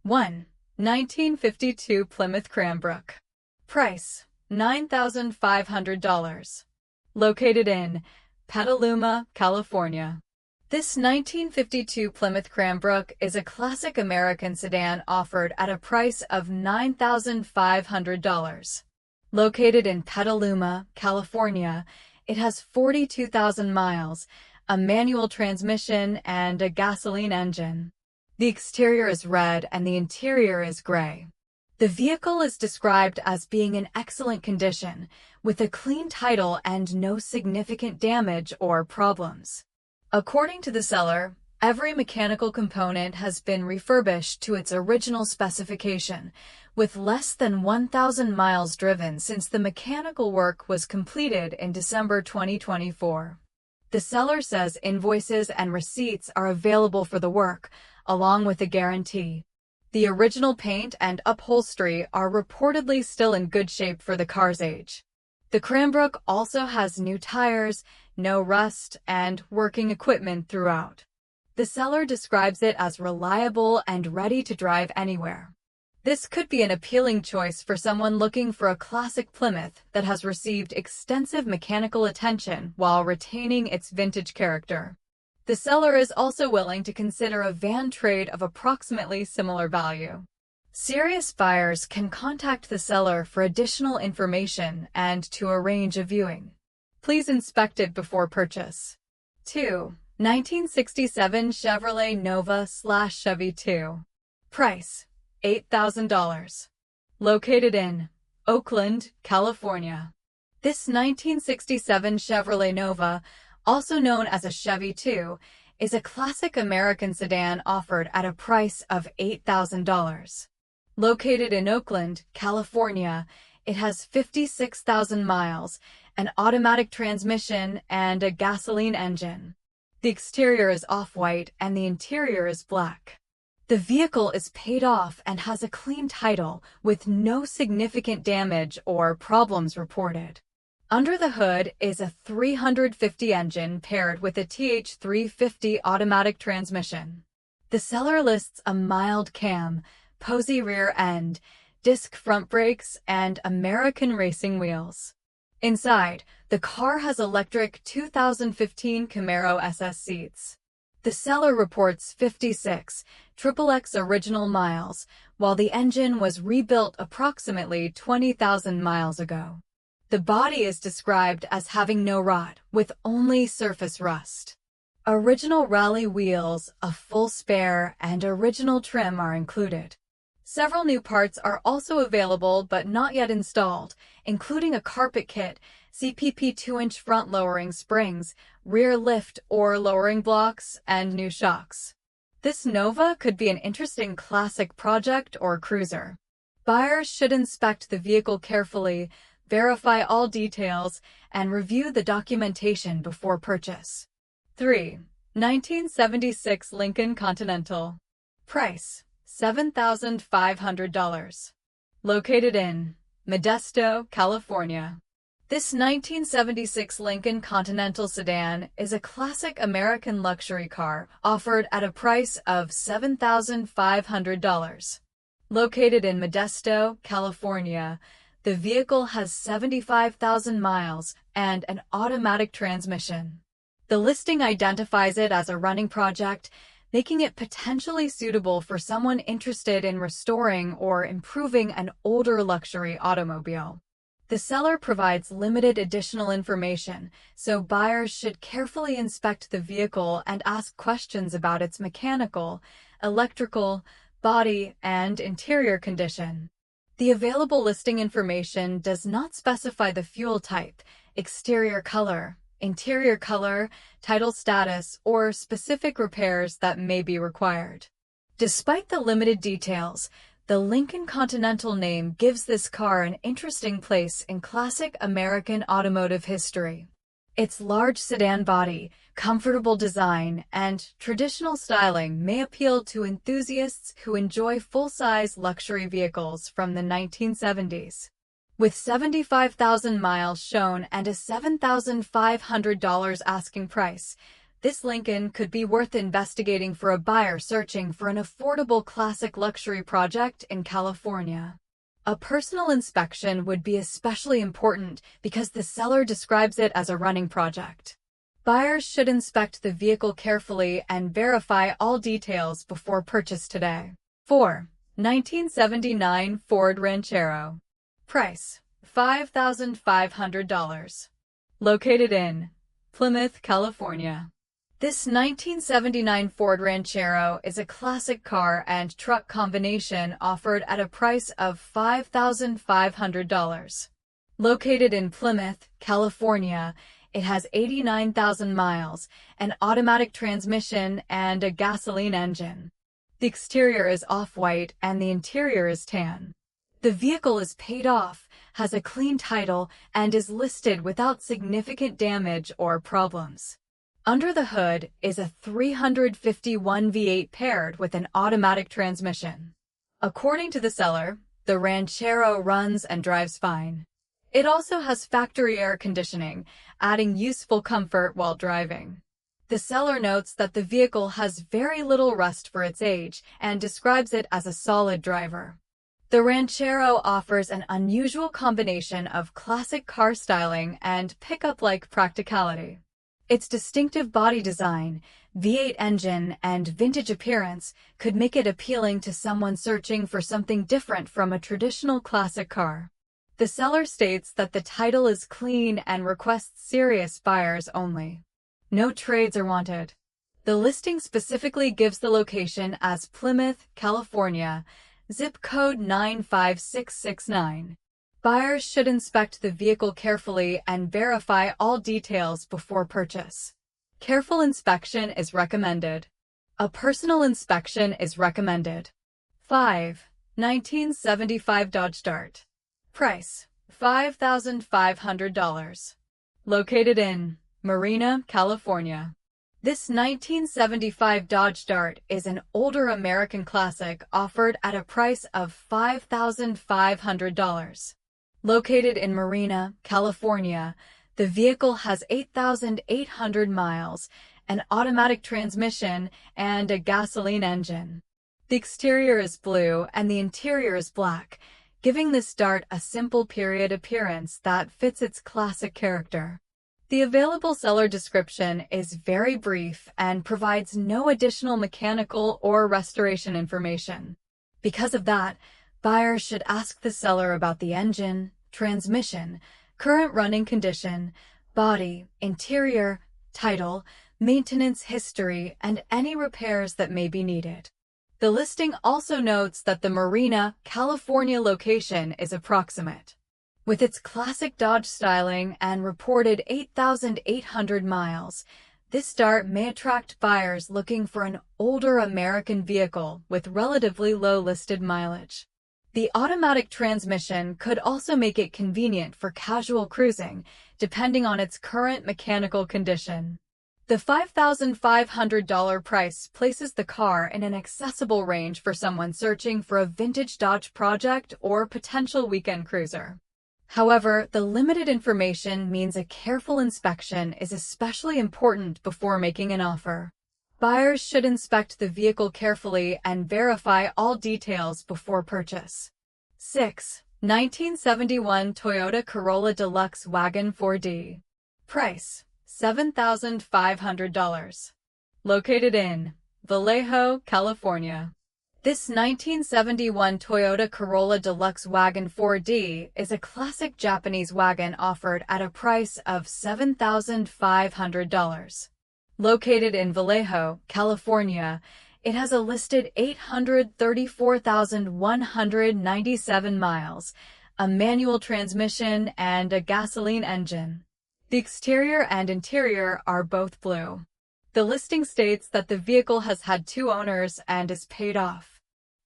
1. 1952 Plymouth Cranbrook. Price: $9,500. Located in Petaluma, California. This 1952 Plymouth Cranbrook is a classic American sedan offered at a price of $9,500. Located in Petaluma, California, it has 42,000 miles, a manual transmission, and a gasoline engine. The exterior is red and the interior is gray. The vehicle is described as being in excellent condition, with a clean title and no significant damage or problems. According to the seller, every mechanical component has been refurbished to its original specification, with less than 1,000 miles driven since the mechanical work was completed in December 2024. The seller says invoices and receipts are available for the work, along with a guarantee. The original paint and upholstery are reportedly still in good shape for the car's age. The Cranbrook also has new tires, no rust, and working equipment throughout. The seller describes it as reliable and ready to drive anywhere. This could be an appealing choice for someone looking for a classic Plymouth that has received extensive mechanical attention while retaining its vintage character. The seller is also willing to consider a van trade of approximately similar value. Serious buyers can contact the seller for additional information and to arrange a viewing. Please inspect it before purchase. 2. 1967 Chevrolet Nova/Chevy 2. Price: $8,000. Located in Oakland, California. This 1967 Chevrolet Nova, also known as a Chevy 2, is a classic American sedan offered at a price of $8,000. Located in Oakland, California, it has 56,000 miles, an automatic transmission, and a gasoline engine. The exterior is off-white and the interior is black. The vehicle is paid off and has a clean title with no significant damage or problems reported. Under the hood is a 350 engine paired with a TH350 automatic transmission. The seller lists a mild cam, posy rear end, disc front brakes, and American racing wheels. Inside, the car has electric 2015 Camaro SS seats. The seller reports 56 XXX original miles, while the engine was rebuilt approximately 20,000 miles ago. The body is described as having no rot, with only surface rust. Original rally wheels, a full spare, and original trim are included. Several new parts are also available but not yet installed, including a carpet kit, CPP 2-inch front lowering springs, rear lift or lowering blocks, and new shocks. This Nova could be an interesting classic project or cruiser. Buyers should inspect the vehicle carefully, verify all details, and review the documentation before purchase. 3. 1976 Lincoln Continental. Price: $7,500. Located in Modesto, California. This 1976 Lincoln Continental sedan is a classic American luxury car offered at a price of $7,500. Located in Modesto, California, the vehicle has 75,000 miles and an automatic transmission. The listing identifies it as a running project, making it potentially suitable for someone interested in restoring or improving an older luxury automobile. The seller provides limited additional information, so buyers should carefully inspect the vehicle and ask questions about its mechanical, electrical, body, and interior condition. The available listing information does not specify the fuel type, exterior color, interior color, title status, or specific repairs that may be required. Despite the limited details, the Lincoln Continental name gives this car an interesting place in classic American automotive history. Its large sedan body, comfortable design, and traditional styling may appeal to enthusiasts who enjoy full-size luxury vehicles from the 1970s. With 75,000 miles shown and a $7,500 asking price, This Lincoln could be worth investigating for a buyer searching for an affordable classic luxury project in California. A personal inspection would be especially important because the seller describes it as a running project. Buyers should inspect the vehicle carefully and verify all details before purchase today. 4. 1979 Ford Ranchero. Price: $5,500. Located in Plymouth, California. This 1979 Ford Ranchero is a classic car and truck combination offered at a price of $5,500. Located in Plymouth, California, it has 89,000 miles, an automatic transmission, and a gasoline engine. The exterior is off-white and the interior is tan. The vehicle is paid off, has a clean title, and is listed without significant damage or problems. Under the hood is a 351 V8 paired with an automatic transmission. According to the seller, the Ranchero runs and drives fine. It also has factory air conditioning, adding useful comfort while driving. The seller notes that the vehicle has very little rust for its age and describes it as a solid driver. The Ranchero offers an unusual combination of classic car styling and pickup-like practicality. Its distinctive body design, V8 engine, and vintage appearance could make it appealing to someone searching for something different from a traditional classic car. The seller states that the title is clean and requests serious buyers only. No trades are wanted. The listing specifically gives the location as Plymouth, California, zip code 95669. Buyers should inspect the vehicle carefully and verify all details before purchase. Careful inspection is recommended. A personal inspection is recommended. 5. 1975 Dodge Dart. Price: $5,500. Located in Marina, California. This 1975 Dodge Dart is an older American classic offered at a price of $5,500. Located in Marina, California, the vehicle has 8,800 miles, an automatic transmission, and a gasoline engine. The exterior is blue and the interior is black, giving this Dart a simple period appearance that fits its classic character. The available seller description is very brief and provides no additional mechanical or restoration information. Because of that, buyers should ask the seller about the engine, transmission, current running condition, body, interior, title, maintenance history, and any repairs that may be needed. The listing also notes that the Marina, California location is approximate. With its classic Dodge styling and reported 8,800 miles, this Dart may attract buyers looking for an older American vehicle with relatively low listed mileage. The automatic transmission could also make it convenient for casual cruising, depending on its current mechanical condition. The $5,500 price places the car in an accessible range for someone searching for a vintage Dodge project or potential weekend cruiser. However, the limited information means a careful inspection is especially important before making an offer. Buyers should inspect the vehicle carefully and verify all details before purchase. 6. 1971 Toyota Corolla Deluxe Wagon 4D. Price: $7,500. Located in Vallejo, California. This 1971 Toyota Corolla Deluxe Wagon 4D is a classic Japanese wagon offered at a price of $7,500. Located in Vallejo, California, it has a listed 834,197 miles, a manual transmission, and a gasoline engine. The exterior and interior are both blue. The listing states that the vehicle has had 2 owners and is paid off.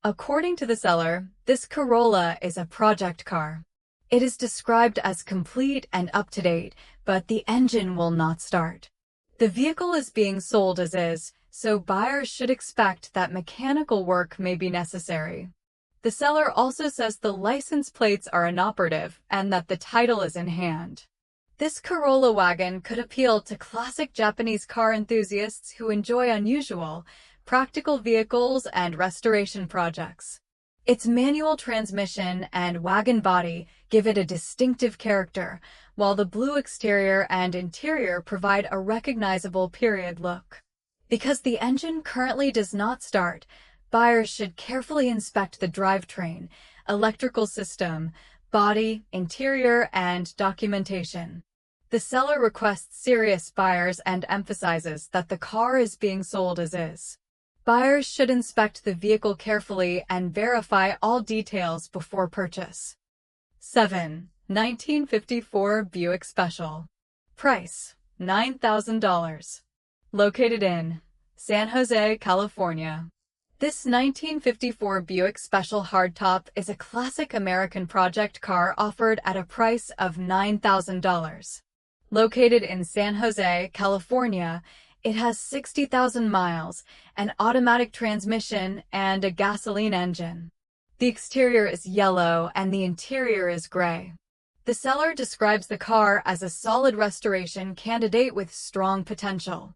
According to the seller, this Corolla is a project car. It is described as complete and up-to-date, but the engine will not start. The vehicle is being sold as is, so buyers should expect that mechanical work may be necessary. The seller also says the license plates are inoperative and that the title is in hand. This Corolla wagon could appeal to classic Japanese car enthusiasts who enjoy unusual, practical vehicles and restoration projects. Its manual transmission and wagon body give it a distinctive character, while the blue exterior and interior provide a recognizable period look. Because the engine currently does not start, buyers should carefully inspect the drivetrain, electrical system, body, interior, and documentation. The seller requests serious buyers and emphasizes that the car is being sold as is. Buyers should inspect the vehicle carefully and verify all details before purchase. 7. 1954 Buick Special. Price: $9,000. Located in San Jose, California. This 1954 Buick Special Hardtop is a classic American project car offered at a price of $9,000. Located in San Jose, California, it has 60,000 miles, an automatic transmission, and a gasoline engine. The exterior is yellow and the interior is gray. The seller describes the car as a solid restoration candidate with strong potential.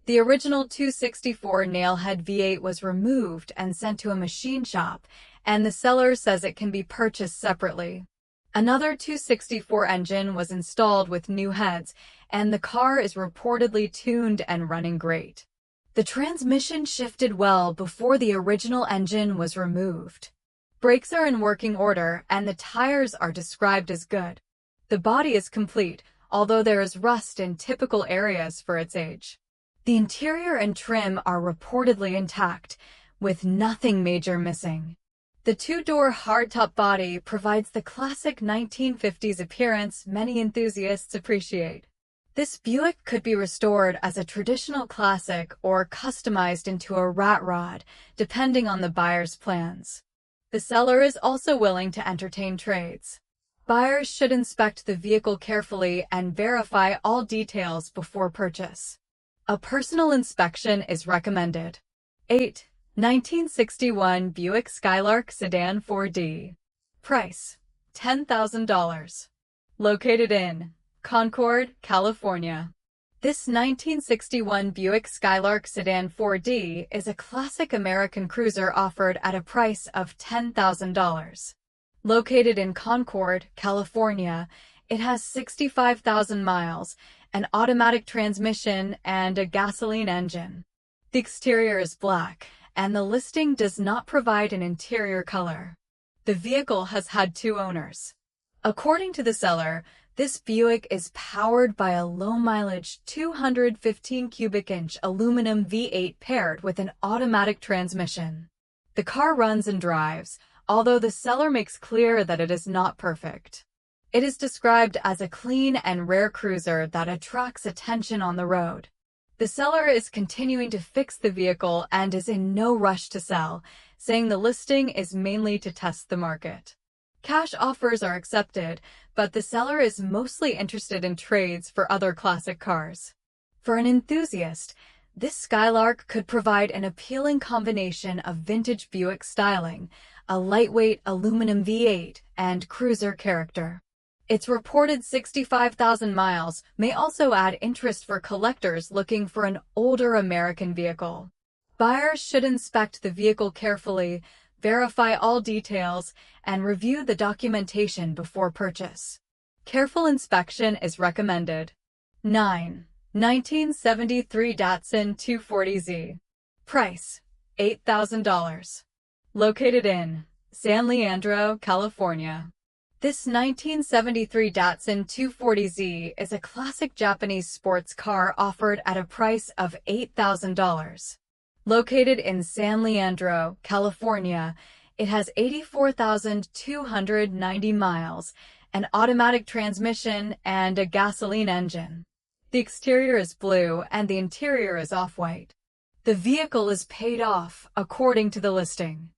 The original 264 Nailhead V8 was removed and sent to a machine shop, and the seller says it can be purchased separately. Another 264 engine was installed with new heads, and the car is reportedly tuned and running great. The transmission shifted well before the original engine was removed. Brakes are in working order, and the tires are described as good. The body is complete, although there is rust in typical areas for its age. The interior and trim are reportedly intact, with nothing major missing. The two-door hardtop body provides the classic 1950s appearance many enthusiasts appreciate. This Buick could be restored as a traditional classic or customized into a rat rod, depending on the buyer's plans. The seller is also willing to entertain trades. Buyers should inspect the vehicle carefully and verify all details before purchase. A personal inspection is recommended. 8. 1961 Buick Skylark Sedan 4D. Price: $10,000. Located in Concord, California. This 1961 Buick Skylark Sedan 4D is a classic American cruiser offered at a price of $10,000. Located in Concord, California, it has 65,000 miles, an automatic transmission, and a gasoline engine. The exterior is black, and the listing does not provide an interior color. The vehicle has had 2 owners. According to the seller, this Buick is powered by a low-mileage 215 cubic inch aluminum V8 paired with an automatic transmission. The car runs and drives, although the seller makes clear that it is not perfect. It is described as a clean and rare cruiser that attracts attention on the road. The seller is continuing to fix the vehicle and is in no rush to sell, saying the listing is mainly to test the market. Cash offers are accepted, but the seller is mostly interested in trades for other classic cars. For an enthusiast, this Skylark could provide an appealing combination of vintage Buick styling, a lightweight aluminum V8, and cruiser character. Its reported 65,000 miles may also add interest for collectors looking for an older American vehicle. Buyers should inspect the vehicle carefully, verify all details, and review the documentation before purchase. Careful inspection is recommended. 9. 1973 Datsun 240Z. Price: $8,000. Located in San Leandro, California. This 1973 Datsun 240Z is a classic Japanese sports car offered at a price of $8,000. Located in San Leandro, California, it has 84,290 miles, an automatic transmission, and a gasoline engine. The exterior is blue and the interior is off-white. The vehicle is paid off, according to the listing.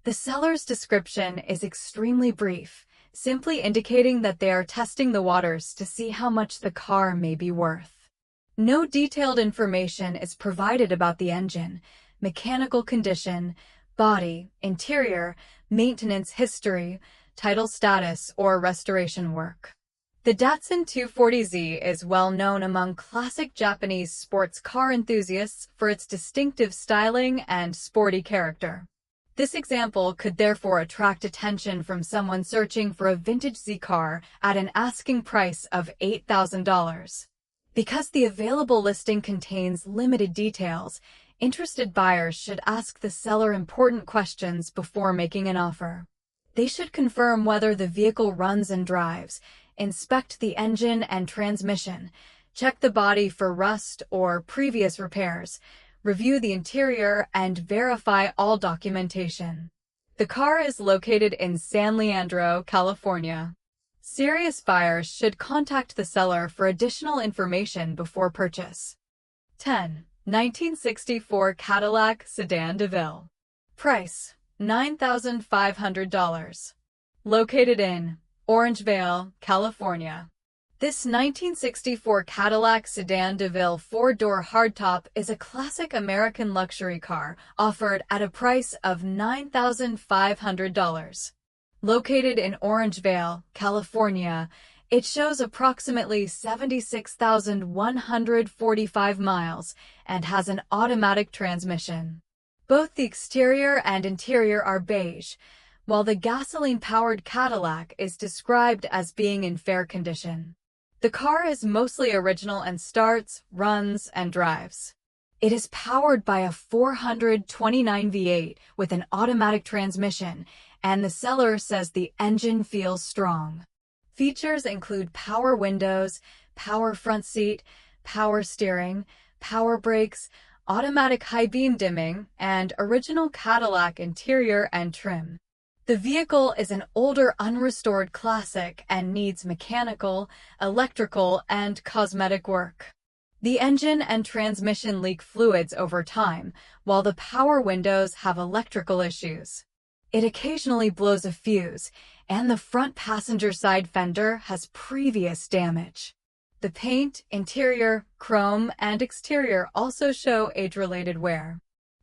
The seller's description is extremely brief, simply indicating that they are testing the waters to see how much the car may be worth. No detailed information is provided about the engine, mechanical condition, body, interior, maintenance history, title status, or restoration work. The Datsun 240Z is well known among classic Japanese sports car enthusiasts for its distinctive styling and sporty character. This example could therefore attract attention from someone searching for a vintage Z car at an asking price of $8,000. Because the available listing contains limited details, interested buyers should ask the seller important questions before making an offer. They should confirm whether the vehicle runs and drives, inspect the engine and transmission, check the body for rust or previous repairs, review the interior, and verify all documentation. The car is located in San Leandro, California. Serious buyers should contact the seller for additional information before purchase. 10. 1964 Cadillac Sedan DeVille. Price: $9,500. Located in Orangevale, California. This 1964 Cadillac Sedan DeVille four-door hardtop is a classic American luxury car offered at a price of $9,500. Located in Orangevale, California, it shows approximately 76,145 miles and has an automatic transmission. Both the exterior and interior are beige, while the gasoline-powered Cadillac is described as being in fair condition. The car is mostly original and starts, runs, and drives. It is powered by a 429 V8 with an automatic transmission, and the seller says the engine feels strong. Features include power windows, power front seat, power steering, power brakes, automatic high beam dimming, and original Cadillac interior and trim. The vehicle is an older unrestored classic and needs mechanical, electrical, and cosmetic work. The engine and transmission leak fluids over time, while the power windows have electrical issues. It occasionally blows a fuse, and the front passenger side fender has previous damage. The paint, interior, chrome, and exterior also show age-related wear.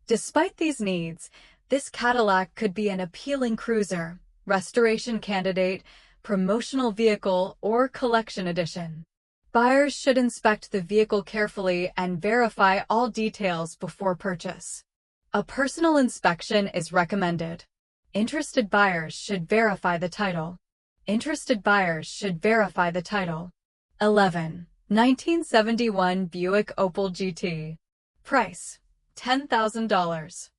Despite these needs, this Cadillac could be an appealing cruiser, restoration candidate, promotional vehicle, or collection edition. Buyers should inspect the vehicle carefully and verify all details before purchase. A personal inspection is recommended. Interested buyers should verify the title. Interested buyers should verify the title. 11. 1971 Buick Opel GT. Price: $10,000.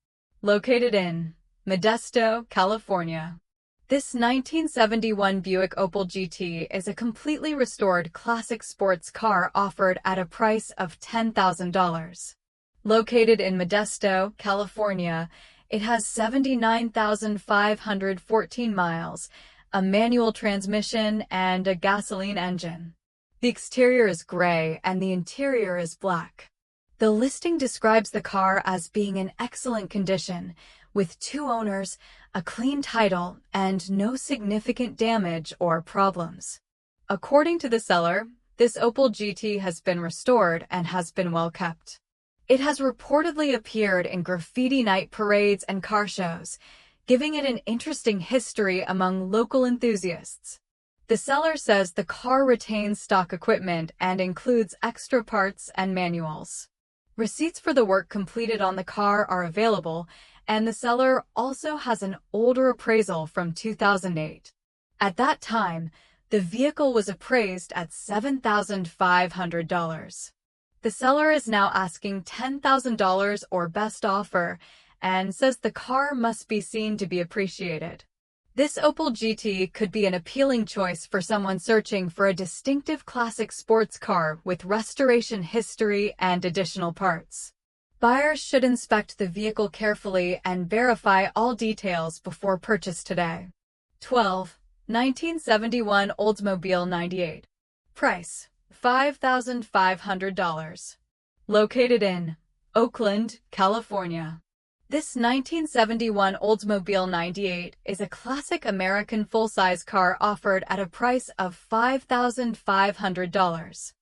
Located in Modesto, California. This 1971 Buick Opel GT is a completely restored classic sports car offered at a price of $10,000. Located in Modesto, California, it has 79,514 miles, a manual transmission, and a gasoline engine. The exterior is gray and the interior is black. The listing describes the car as being in excellent condition, with 2 owners, a clean title, and no significant damage or problems. According to the seller, this Opel GT has been restored and has been well kept. It has reportedly appeared in graffiti night parades and car shows, giving it an interesting history among local enthusiasts. The seller says the car retains stock equipment and includes extra parts and manuals. Receipts for the work completed on the car are available, and the seller also has an older appraisal from 2008. At that time, the vehicle was appraised at $7,500. The seller is now asking $10,000 or best offer and says the car must be seen to be appreciated. This Opel GT could be an appealing choice for someone searching for a distinctive classic sports car with restoration history and additional parts. Buyers should inspect the vehicle carefully and verify all details before purchase today. 12. 1971 Oldsmobile 98. Price: $5,500. Located in Oakland, California. This 1971 Oldsmobile 98 is a classic American full-size car offered at a price of $5,500.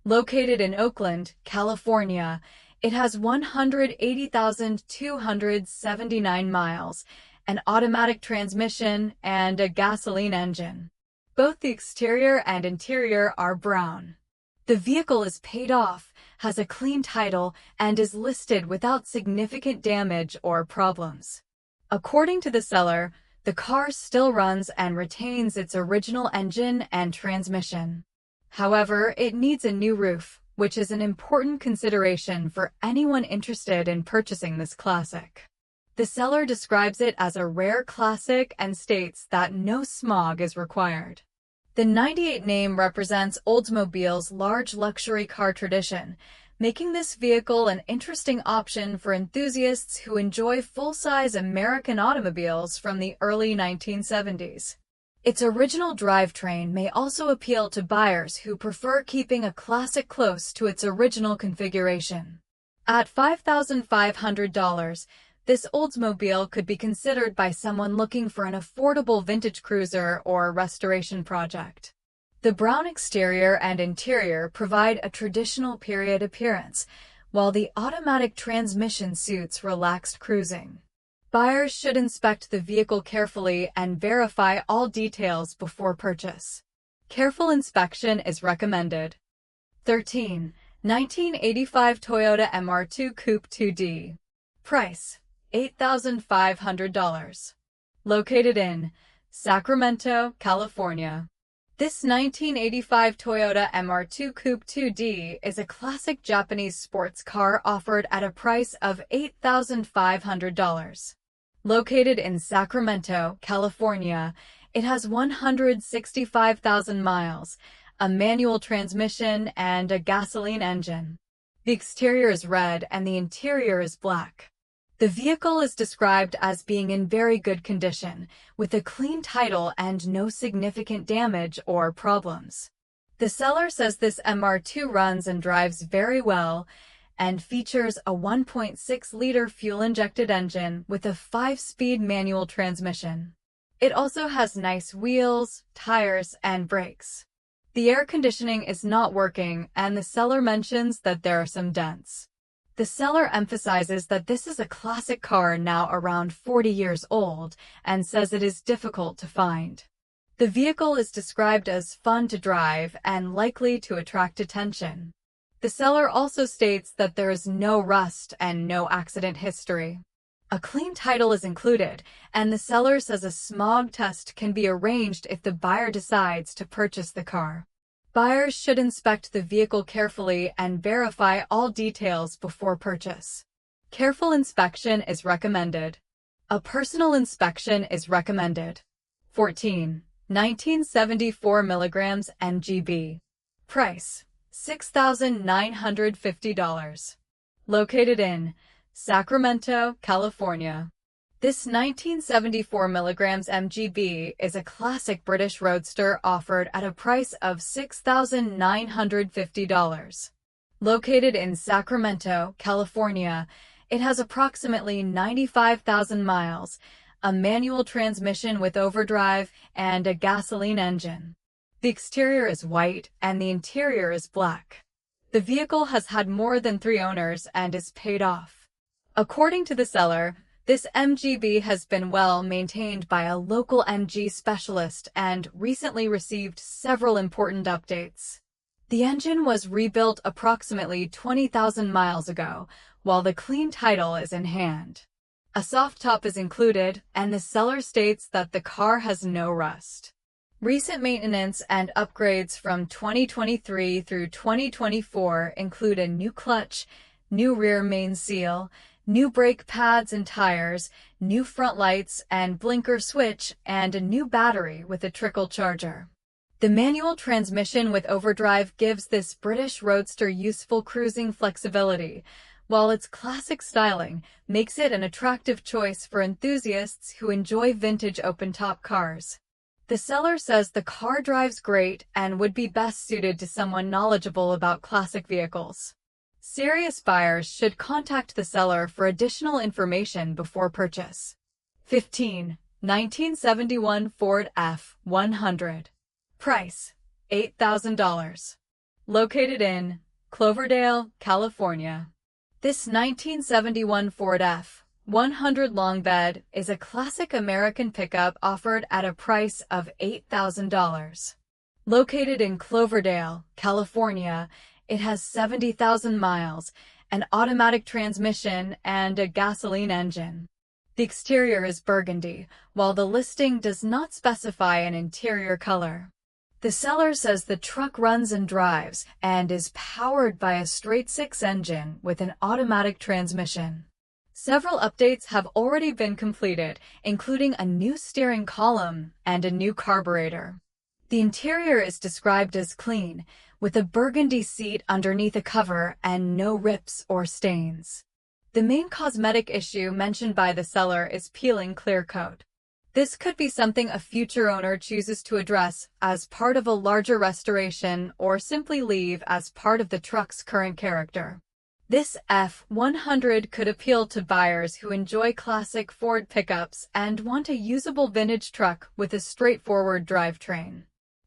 Located in Oakland, California, it has 180,279 miles, an automatic transmission, and a gasoline engine. Both the exterior and interior are brown. The vehicle is paid off, has a clean title, and is listed without significant damage or problems. According to the seller, the car still runs and retains its original engine and transmission. However, it needs a new roof, which is an important consideration for anyone interested in purchasing this classic. The seller describes it as a rare classic and states that no smog is required. The 98 name represents Oldsmobile's large luxury car tradition, making this vehicle an interesting option for enthusiasts who enjoy full-size American automobiles from the early 1970s. Its original drivetrain may also appeal to buyers who prefer keeping a classic close to its original configuration. At $5,500, this Oldsmobile could be considered by someone looking for an affordable vintage cruiser or restoration project. The brown exterior and interior provide a traditional period appearance, while the automatic transmission suits relaxed cruising. Buyers should inspect the vehicle carefully and verify all details before purchase. Careful inspection is recommended. 13. 1985 Toyota MR2 Coupe 2D. Price: $8,500. Located in Sacramento, California. This 1985 Toyota MR2 Coupe 2D is a classic Japanese sports car offered at a price of $8,500. Located in Sacramento, California, it has 165,000 miles, a manual transmission, and a gasoline engine. The exterior is red and the interior is black. The vehicle is described as being in very good condition, with a clean title and no significant damage or problems. The seller says this MR2 runs and drives very well and features a 1.6-liter fuel-injected engine with a 5-speed manual transmission. It also has nice wheels, tires, and brakes. The air conditioning is not working, and the seller mentions that there are some dents. The seller emphasizes that this is a classic car now around 40 years old and says it is difficult to find. The vehicle is described as fun to drive and likely to attract attention. The seller also states that there is no rust and no accident history. A clean title is included, and the seller says a smog test can be arranged if the buyer decides to purchase the car. Buyers should inspect the vehicle carefully and verify all details before purchase. Careful inspection is recommended. A personal inspection is recommended. 14. 1974 mg MGB. Price: $6,950. Located in Sacramento, California. This 1974 mg MGB is a classic British roadster offered at a price of $6,950. Located in Sacramento, California, it has approximately 95,000 miles, a manual transmission with overdrive, and a gasoline engine. The exterior is white and the interior is black. The vehicle has had more than 3 owners and is paid off. According to the seller, this MGB has been well maintained by a local MG specialist and recently received several important updates. The engine was rebuilt approximately 20,000 miles ago, while the clean title is in hand. A soft top is included, and the seller states that the car has no rust. Recent maintenance and upgrades from 2023 through 2024 include a new clutch, new rear main seal, new brake pads and tires, new front lights and blinker switch, and a new battery with a trickle charger. The manual transmission with overdrive gives this British roadster useful cruising flexibility, while its classic styling makes it an attractive choice for enthusiasts who enjoy vintage open-top cars. The seller says the car drives great and would be best suited to someone knowledgeable about classic vehicles. Serious buyers should contact the seller for additional information before purchase. 15. 1971 Ford F-100. Price: $8,000. Located in Cloverdale, California. This 1971 Ford F F-100 long bed is a classic American pickup offered at a price of $8,000. Located in Cloverdale, California, it has 70,000 miles, an automatic transmission, and a gasoline engine. The exterior is burgundy, while the listing does not specify an interior color. The seller says the truck runs and drives and is powered by a straight-six engine with an automatic transmission. Several updates have already been completed, including a new steering column and a new carburetor. The interior is described as clean, with a burgundy seat underneath a cover and no rips or stains. The main cosmetic issue mentioned by the seller is peeling clear coat. This could be something a future owner chooses to address as part of a larger restoration or simply leave as part of the truck's current character. This F-100 could appeal to buyers who enjoy classic Ford pickups and want a usable vintage truck with a straightforward drivetrain.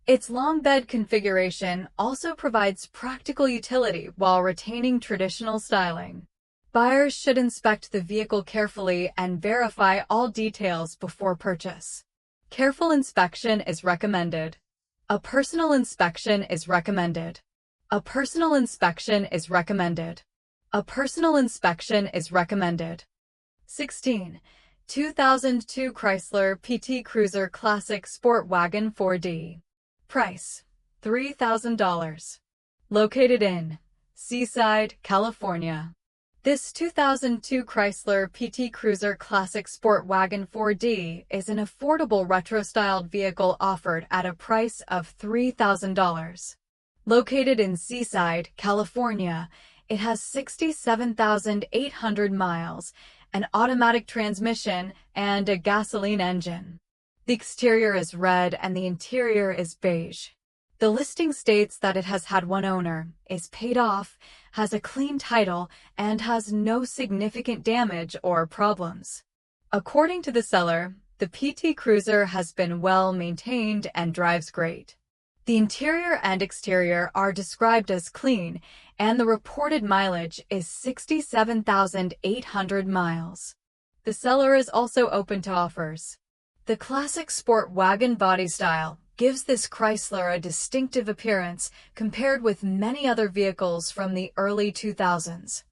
Its long bed configuration also provides practical utility while retaining traditional styling. Buyers should inspect the vehicle carefully and verify all details before purchase. Careful inspection is recommended. A personal inspection is recommended. A personal inspection is recommended. A personal inspection is recommended. 16. 2002 Chrysler PT Cruiser Classic Sport Wagon 4D. Price: $3,000. Located in Seaside, California. This 2002 Chrysler PT Cruiser Classic Sport Wagon 4D is an affordable retro-styled vehicle offered at a price of $3,000. Located in Seaside, California, it has 67,800 miles, an automatic transmission, and a gasoline engine. The exterior is red and the interior is beige. The listing states that it has had one owner, is paid off, has a clean title, and has no significant damage or problems. According to the seller, the PT Cruiser has been well maintained and drives great. The interior and exterior are described as clean, and the reported mileage is 67,800 miles. The seller is also open to offers. The classic sport wagon body style gives this Chrysler a distinctive appearance compared with many other vehicles from the early 2000s.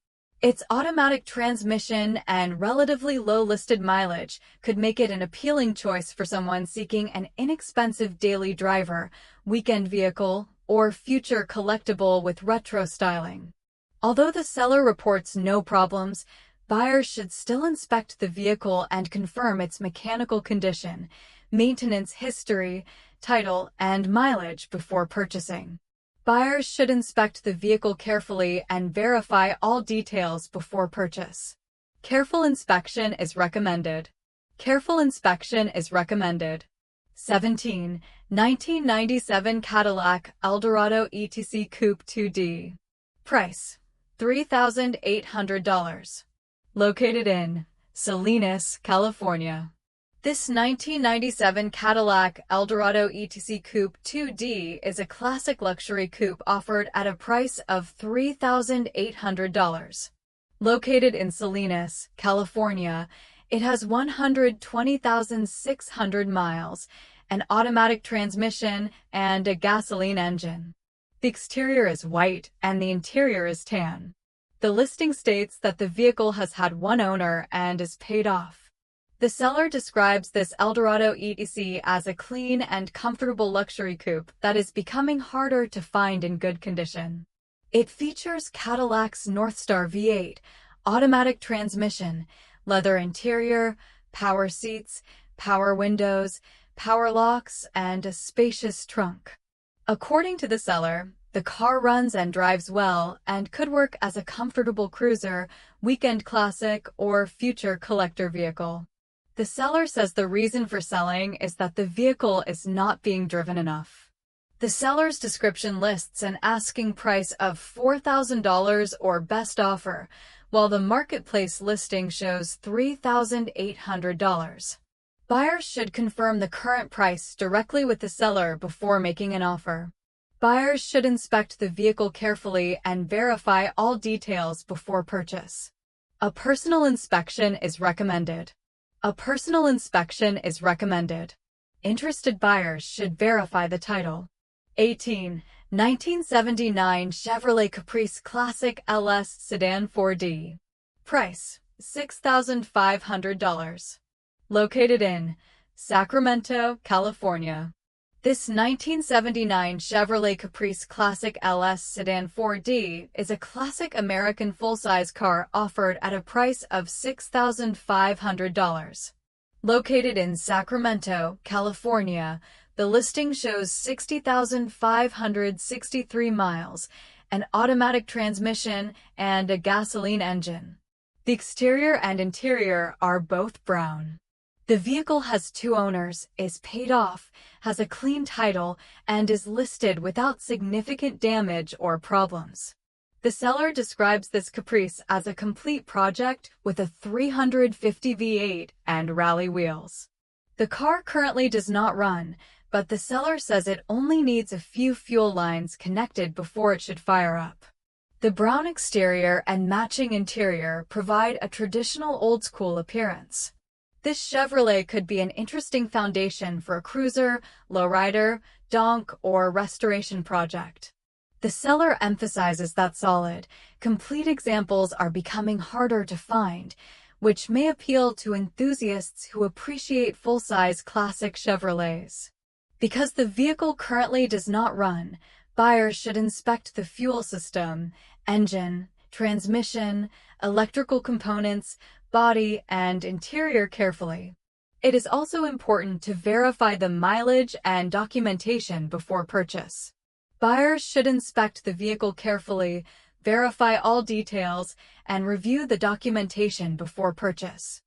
Its automatic transmission and relatively low listed mileage could make it an appealing choice for someone seeking an inexpensive daily driver, weekend vehicle, or future collectible with retro styling. Although the seller reports no problems, buyers should still inspect the vehicle and confirm its mechanical condition, maintenance history, title, and mileage before purchasing. Buyers should inspect the vehicle carefully and verify all details before purchase. Careful inspection is recommended. Careful inspection is recommended. 17. 1997 Cadillac Eldorado ETC Coupe 2D. Price: $3,800. Located in Salinas, California. This 1997 Cadillac Eldorado ETC Coupe 2D is a classic luxury coupe offered at a price of $3,800. Located in Salinas, California, it has 120,600 miles, an automatic transmission, and a gasoline engine. The exterior is white and the interior is tan. The listing states that the vehicle has had one owner and is paid off. The seller describes this Eldorado ETC as a clean and comfortable luxury coupe that is becoming harder to find in good condition. It features Cadillac's Northstar V8, automatic transmission, leather interior, power seats, power windows, power locks, and a spacious trunk. According to the seller, the car runs and drives well and could work as a comfortable cruiser, weekend classic, or future collector vehicle. The seller says the reason for selling is that the vehicle is not being driven enough. The seller's description lists an asking price of $4,000 or best offer, while the marketplace listing shows $3,800. Buyers should confirm the current price directly with the seller before making an offer. Buyers should inspect the vehicle carefully and verify all details before purchase. A personal inspection is recommended. A personal inspection is recommended. Interested buyers should verify the title. 18. 1979 Chevrolet Caprice Classic LS Sedan 4D. Price, $6,500. Located in Sacramento, California. This 1979 Chevrolet Caprice Classic LS Sedan 4D is a classic American full-size car offered at a price of $6,500. Located in Sacramento, California, the listing shows 60,563 miles, an automatic transmission, and a gasoline engine. The exterior and interior are both brown. The vehicle has 2 owners, is paid off, has a clean title, and is listed without significant damage or problems. The seller describes this Caprice as a complete project with a 350 V8 and rally wheels. The car currently does not run, but the seller says it only needs a few fuel lines connected before it should fire up. The brown exterior and matching interior provide a traditional old-school appearance. This Chevrolet could be an interesting foundation for a cruiser, lowrider, donk, or restoration project. The seller emphasizes that solid, complete examples are becoming harder to find, which may appeal to enthusiasts who appreciate full-size classic Chevrolets. Because the vehicle currently does not run, buyers should inspect the fuel system, engine, transmission, electrical components, body, and interior carefully. It is also important to verify the mileage and documentation before purchase. Buyers should inspect the vehicle carefully, verify all details, and review the documentation before purchase.